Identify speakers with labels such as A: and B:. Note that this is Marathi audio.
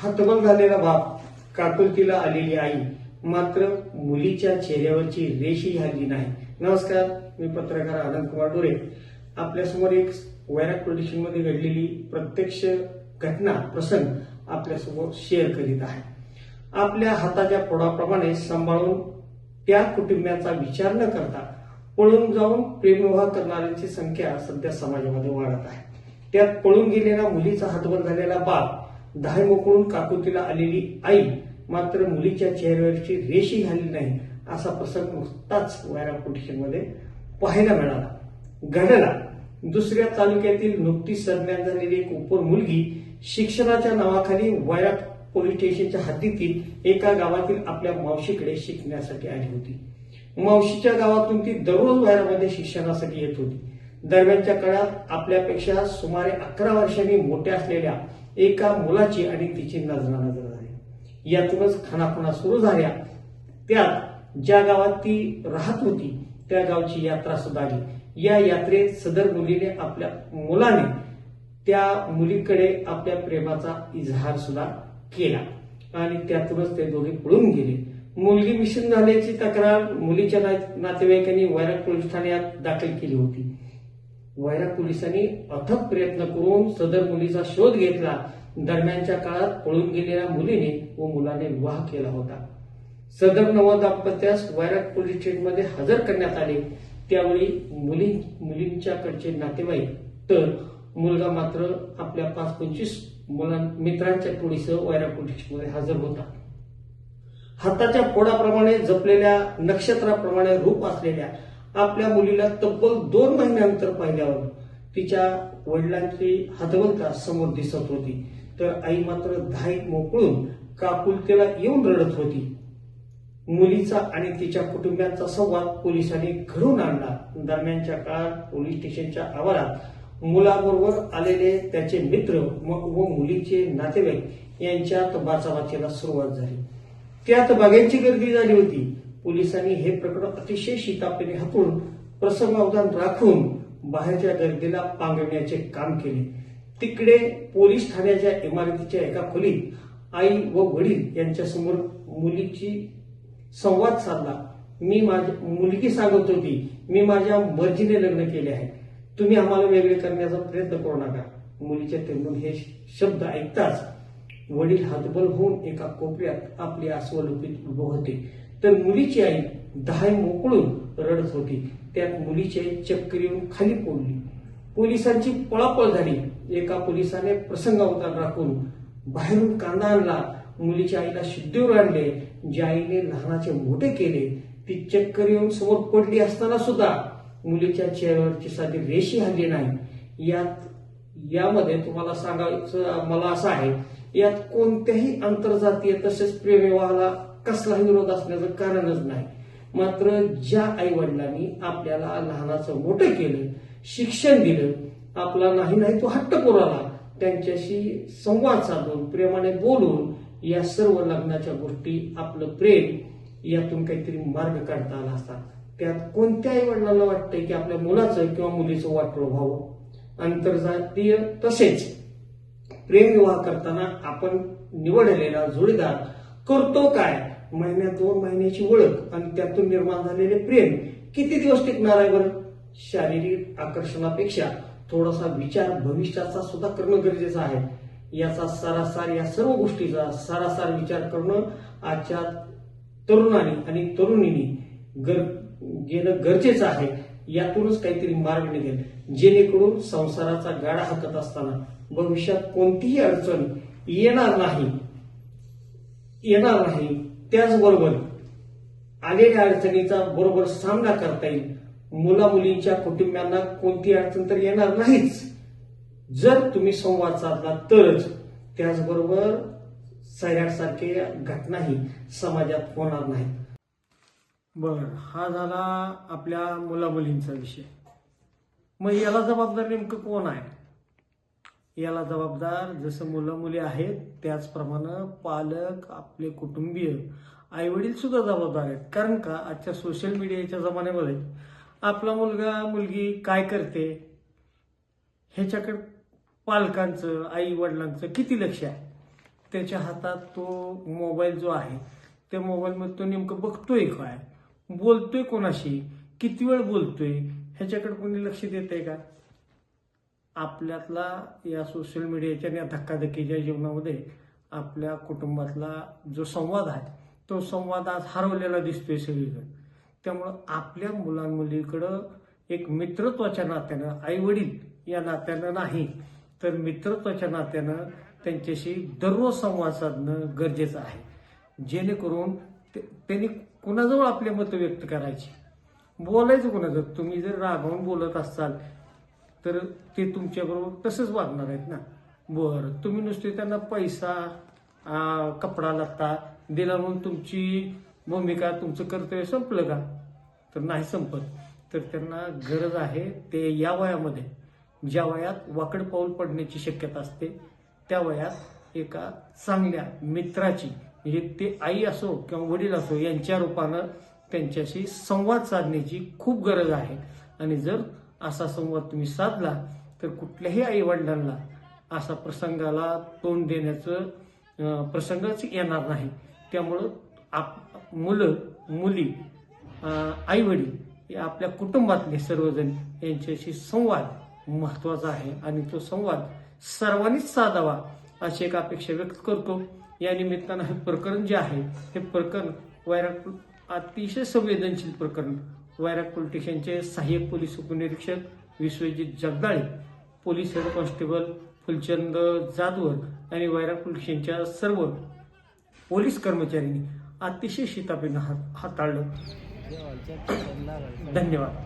A: हतबल झालेला बाप, काकुलतीला आलेली आई, मात्र मुलीच्या चेहऱ्यावरची रेषही हल्ली नाही. नमस्कार, मी पत्रकार आनंद कुमार डोरे. आपल्यासमोर एक वैराग पोलीस स्टेशनमध्ये घडलेली प्रत्यक्ष घटना प्रसंग आपल्यासमोर शेअर करीत आहे. आपल्या हाताच्या पोळाप्रमाणे सांभाळून त्या कुटुंबाचा विचार न करता पळून जाऊन प्रेमविवाह करणाऱ्यांची संख्या सध्या समाजामध्ये वाढत आहे. त्यात पळून गेलेल्या मुलीचा हतबल झालेला बाप, धाय मोकळून काकुतीला आलेली आई, मात्र मुलीच्या चेहऱ्यावरची रेषही हल्ली नाही, असा प्रसंग नुकताच वैराग पोलीस स्टेशनमध्ये पाहायला मिळाला. घडला दुसऱ्या तालुक्यातील नुकतीच सरण्यात झालेली एक उपर मुलगी शिक्षणाच्या नावाखाली वैराग पोलीस स्टेशनच्या हद्दीतील एका गावातील आपल्या मावशीकडे शिकण्यासाठी आली होती. मावशीच्या गावातून ती दररोज वैरागमध्ये शिक्षणासाठी येत होती. दरम्यानच्या काळात आपल्यापेक्षा सुमारे 11 वर्षांनी मोठ्या असलेल्या एका मुलाची आणि तिची नजरानजर झाली. यातूनच खानाखुणा सुरू झाल्या. त्यात ज्या गावात ती राहत होती त्या गावची यात्रा सुद्धा आली. या यात्रेत सदर मुलीने आपल्या मुलाने त्या मुलीकडे आपल्या प्रेमाचा इजहार सुद्धा केला आणि त्यातूनच ते दोघे पळून गेले. मुलगी मिशन झाल्याची तक्रार मुलीच्या नातेवाईकांनी वैराग पोलीस ठाण्यात दाखल केली होती. वैराग पोलिसांनी अथक प्रयत्न करून सदर मुलीचा शोध घेतला. दरम्यानच्या काळात पळून गेलेल्या मुलीने व मुलाने विवाह केला होता. सदर नवदाम्पत्यास वैराग पोलीस स्टेशनमध्ये हजर करण्यात आले. त्यावेळी मुलींच्याकडचे नातेवाईक तर मुलगा मात्र आपल्या 5-25 मित्रांच्या टोळीसह वैराग पोलीस स्टेशनमध्ये हजर होता. हाताच्या पोळाप्रमाणे जपलेल्या नक्षत्राप्रमाणे रूप असलेल्या आपल्या मुलीला तब्बल 2 महिन्यानंतर पाहिल्यावर तिच्या वडिलांची हतबलता समोर दिसत होती, तर आई मात्र धाय मोकळून काकुलतेला येऊन रडत होती. मुलीचा आणि तिच्या कुटुंबियांचा संवाद पोलिसांनी घडवून आणला. दरम्यानच्या काळात पोलीस स्टेशनच्या आवारात मुलाबरोबर आलेले त्याचे मित्र व मुलीचे नातेवाईक यांच्यात बाचाबाचीला सुरुवात झाली. त्यात बघ्यांची गर्दी झाली होती. पोलिसांनी हे प्रकरण अतिशय शिताफीने हाताळून प्रसंगावधान राखून बाहेरच्या गर्दीला पांगवण्याचे काम केले. तिकडे पोलीस ठाण्याच्या इमारतीच्या एका खोलीत आई व वडील यांच्यासमोर मुलीची संवाद साधला. मुलगी सांगत होती, मी माझ्या मर्जीने लग्न केले आहे, तुम्ही आम्हाला वेगळे करण्याचा प्रयत्न करू नका. मुलीच्या तोंडून हे शब्द ऐकताच वडील हतबल होऊन एका कोपऱ्यात आपली आसवं लुपीत उभे होते, तर मुलीची आई धाय मोकळून रडत होती. त्यात मुलीची आई चक्कर येऊन खाली पडली. पोलिसांची पळापळ झाली. एका पोलिसाने प्रसंगावधान राखून बाहेरून कांदा आणला. मुलीच्या आईला शुद्धीवर आणले. ज्या आईने लहानाचे मोठे केले ती चक्कर येऊन समोर पडली असताना सुद्धा मुलीच्या चेहऱ्यावरची साधी रेषी हल्ली नाही. यामध्ये तुम्हाला सांगायचं मला असं आहे, यात कोणत्याही आंतरजातीय तसेच प्रेमविवाहाला कसलाही विरोध असण्याचं कारणच नाही. मात्र ज्या आई वडिलांनी आपल्याला लहानाचं मोठं केलं, शिक्षण दिलं, आपला नाही तो हट्ट पुरवला, त्यांच्याशी संवाद साधून प्रेमाने बोलून या सर्व लग्नाच्या गोष्टी आपलं प्रेम यातून काहीतरी मार्ग काढता आला असता. त्यात कोणत्या आई वडिलांना वाटतंय की आपल्या मुलाचं किंवा मुलीचं वाटोळं व्हावं. आंतरजातीय तसेच प्रेमविवाह करताना आपण निवडलेला जोडीदार करतो काय, 1-2 महिन्याची ओळख आणि त्यातून निर्माण झालेले प्रेम किती दिवस टिकणार आहे बरं. शारीरिक आकर्षणापेक्षा थोडासा विचार भविष्याचा सुद्धा करणं गरजेचं आहे. या सर्व गोष्टीचा सारासार विचार करणं आजच्या तरुणांनी आणि तरुणींनी घेणं गरजेचं आहे. यातूनच काहीतरी मार्ग निघेल, जेणेकरून संसाराचा गाडा हाकत असताना भविष्यात कोणतीही अडचण येणार नाही. त्याचबरोबर आलेल्या अडचणीचा बरोबर सामना करता येईल. मुला मुलींच्या कुटुंबियांना कोणती अडचण तर येणार नाहीच, जर तुम्ही संवाद साधला तरच. त्याचबरोबर सैराटसारख्या घटनाही समाजात होणार नाहीत. बरं, हा झाला आपल्या मुलामुलींचा विषय. मग याला जबाबदार नेमकं कोण आहे? याला जबाबदार जसं मुलं मुली आहेत त्याचप्रमाणे पालक, आपले कुटुंबीय, आई वडील सुद्धा जबाबदार आहेत. कारण का आजच्या सोशल मीडियाच्या जमान्यामध्ये आपला मुलगा मुलगी काय करते ह्याच्याकडे पालकांचं, आई वडिलांचं किती लक्ष आहे. त्याच्या हातात तो मोबाईल जो आहे त्या मोबाईलमध्ये तो नेमकं बघतोय काय, बोलतोय कोणाशी, किती वेळ बोलतोय, ह्याच्याकडे कोणी लक्ष देत आहे का? आपल्यातला या सोशल मीडियाच्या या धक्काधक्कीच्या जीवनामध्ये आपल्या कुटुंबातला जो संवाद आहे तो संवाद आज हरवलेला दिसतोय सगळीकडे. त्यामुळं आपल्या मुलांमुलीकडं एक मित्रत्वाच्या नात्यानं, आई वडील या नात्यानं नाही तर मित्रत्वाच्या नात्यानं त्यांच्याशी दररोज संवाद साधणं गरजेचं आहे, जेणेकरून त्यांनी कुणाजवळ आपले मतं व्यक्त करायची, बोलायचं कुणाजवळ. तुम्ही जर रागावून बोलत असाल तर ते तुमच्याबरोबर तसंच वागणार आहेत ना. बरं, तुम्ही नुसते त्यांना पैसा, कपडा लत्ता दिला म्हणून तुमची भूमिका, तुमचं कर्तव्य संपलं का? तर नाही संपत. तर त्यांना गरज आहे ते या वयामध्ये, ज्या वयात वाकड पाऊल पडण्याची शक्यता असते, त्या वयात एका चांगल्या मित्राची, म्हणजे ते आई असो किंवा वडील असो, यांच्या रूपानं त्यांच्याशी संवाद साधण्याची खूप गरज आहे. आणि जर असा संवाद तुम्ही साधला तर कुठल्याही आई वडिलांना असा प्रसंगाला तोंड देण्याचं प्रसंगच येणार नाही. त्यामुळं मुलं, मुली, आई वडील हे आपल्या कुटुंबातले सर्वजण यांच्याशी संवाद महत्वाचा आहे आणि तो संवाद सर्वांनीच साधावा अशी एक अपेक्षा व्यक्त करतो. या निमित्तानं हे प्रकरण जे आहे हे प्रकरण वैराग, अतिशय संवेदनशील प्रकरण, वैराग पोलीस स्टेशनचे सहाय्यक पोलीस उपनिरीक्षक Vishwajit Jagdale, police head constable Phulchand Jadhavar आणि वैराग पोलीस स्टेशनच्या सर्व पोलीस कर्मचाऱ्यांनी अतिशय शिताफीनं हाताळलं. धन्यवाद.